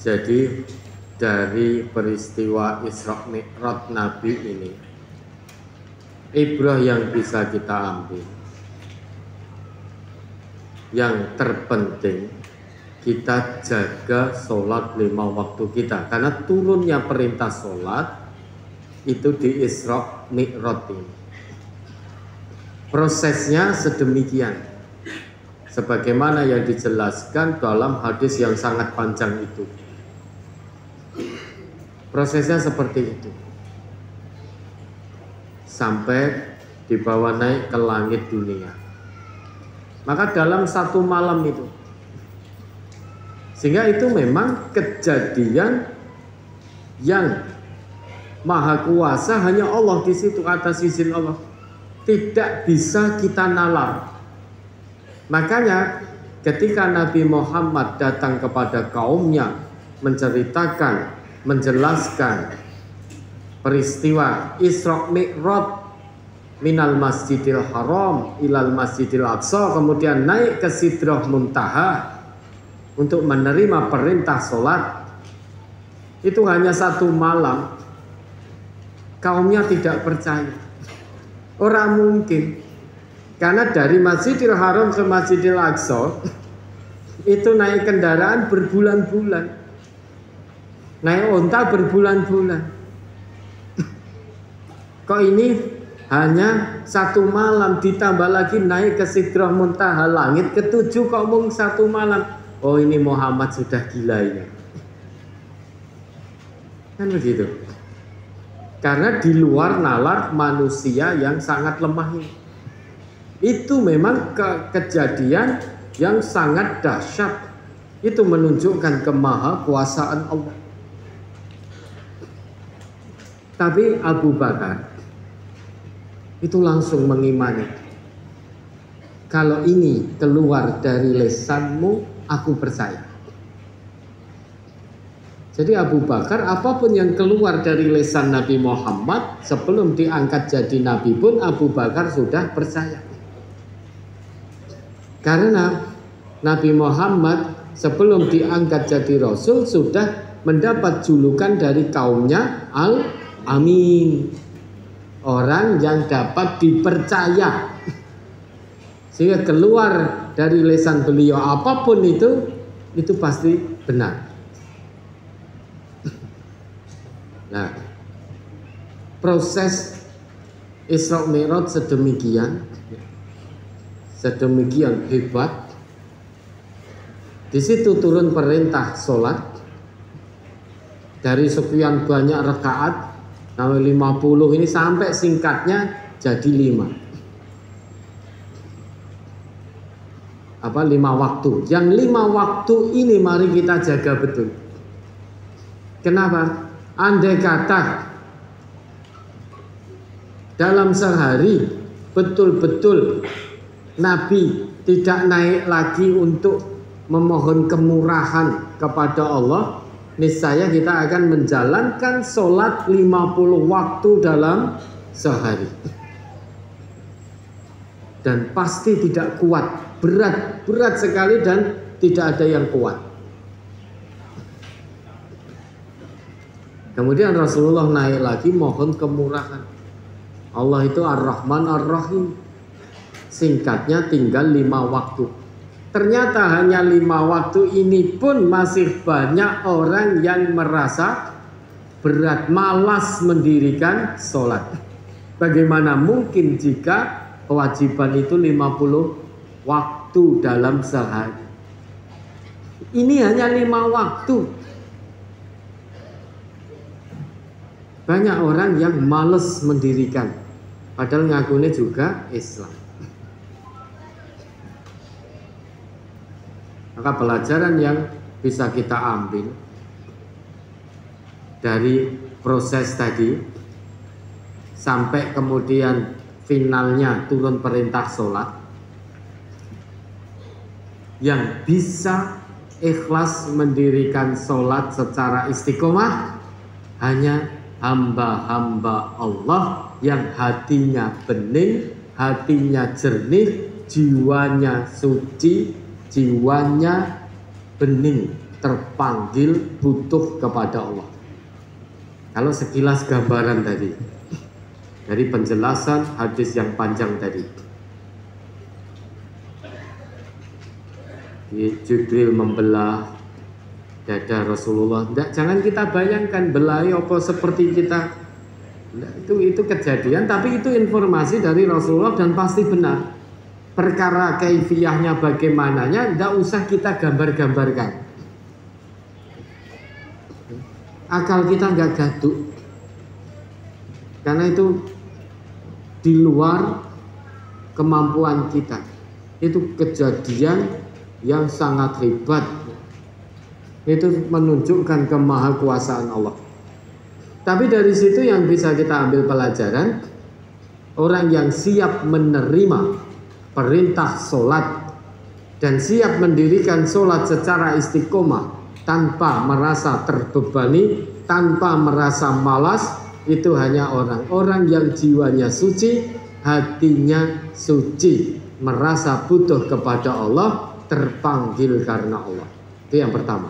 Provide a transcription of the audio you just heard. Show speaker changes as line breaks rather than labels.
Jadi dari peristiwa Isra Mi'raj Nabi ini, ibrah yang bisa kita ambil, yang terpenting kita jaga sholat 5 waktu kita, karena turunnya perintah sholat itu di Isra Mi'raj ini. Prosesnya sedemikian, sebagaimana yang dijelaskan dalam hadis yang sangat panjang itu. Prosesnya seperti itu, sampai dibawa naik ke langit dunia. Maka dalam satu malam itu, sehingga itu memang kejadian yang maha kuasa, hanya Allah di situ atas izin Allah, tidak bisa kita nalar. Makanya ketika Nabi Muhammad datang kepada kaumnya menceritakan, menjelaskan peristiwa Isra Mi'raj minal Masjidil Haram ilal Masjidil Aqsa, kemudian naik ke Sidrah Muntaha untuk menerima perintah sholat, itu hanya satu malam. Kaumnya tidak percaya. Orang mungkin, karena dari Masjidil Haram ke Masjidil Aqsa itu naik kendaraan berbulan-bulan, naik onta berbulan-bulan. Kok ini hanya satu malam, ditambah lagi naik ke Sidrah Muntaha, langit ketujuh, kok mung satu malam. Oh, ini Muhammad sudah gila ini. Kan begitu. Karena di luar nalar manusia yang sangat lemah ini. Itu memang kejadian yang sangat dahsyat. Itu menunjukkan kemahakuasaan Allah. Tapi Abu Bakar itu langsung mengimani, kalau ini keluar dari lisanmu, aku percaya. Jadi Abu Bakar, apapun yang keluar dari lisan Nabi Muhammad sebelum diangkat jadi Nabi pun, Abu Bakar sudah percaya. Karena Nabi Muhammad sebelum diangkat jadi Rasul sudah mendapat julukan dari kaumnya Al-Amin, orang yang dapat dipercaya. Sehingga keluar dari lisan beliau apapun itu pasti benar. Nah, proses Isra Mi'raj sedemikian hebat. Di situ turun perintah sholat dari sekian banyak rakaat, 50 ini sampai singkatnya jadi 5 waktu. Yang 5 waktu ini mari kita jaga betul. Kenapa? Andai kata dalam sehari betul-betul Nabi tidak naik lagi untuk memohon kemurahan kepada Allah, niscaya kita akan menjalankan sholat 50 waktu dalam sehari. Dan pasti tidak kuat, berat sekali dan tidak ada yang kuat. Kemudian Rasulullah naik lagi mohon kemurahan. Allah itu Ar-Rahman Ar-Rahim. Singkatnya tinggal 5 waktu. Ternyata hanya 5 waktu ini pun masih banyak orang yang merasa berat, malas mendirikan sholat. Bagaimana mungkin jika kewajiban itu 50 waktu dalam sehari? Ini hanya 5 waktu. Banyak orang yang malas mendirikan, padahal ngakunya juga Islam. Maka pelajaran yang bisa kita ambil dari proses tadi sampai kemudian finalnya turun perintah sholat, yang bisa ikhlas mendirikan sholat secara istiqomah hanya hamba-hamba Allah yang hatinya bening, hatinya jernih, jiwanya suci, jiwanya bening. terpanggil butuh kepada Allah. Kalau sekilas gambaran tadi dari penjelasan hadis yang panjang tadi, Jibril membelah dada Rasulullah. Jangan kita bayangkan belai apa seperti kita. Itu kejadian, tapi itu informasi dari Rasulullah dan pasti benar. Perkara kaifiyahnya bagaimananya tidak usah kita gambar-gambarkan. Akal kita nggak gaduh, karena itu di luar kemampuan kita. Itu kejadian yang sangat hebat. Itu menunjukkan kemahakuasaan Allah. Tapi dari situ yang bisa kita ambil pelajaran, orang yang siap menerima perintah sholat dan siap mendirikan sholat secara istiqomah tanpa merasa terbebani, tanpa merasa malas, itu hanya orang-orang yang jiwanya suci, hatinya suci, merasa butuh kepada Allah, terpanggil karena Allah. Itu yang pertama.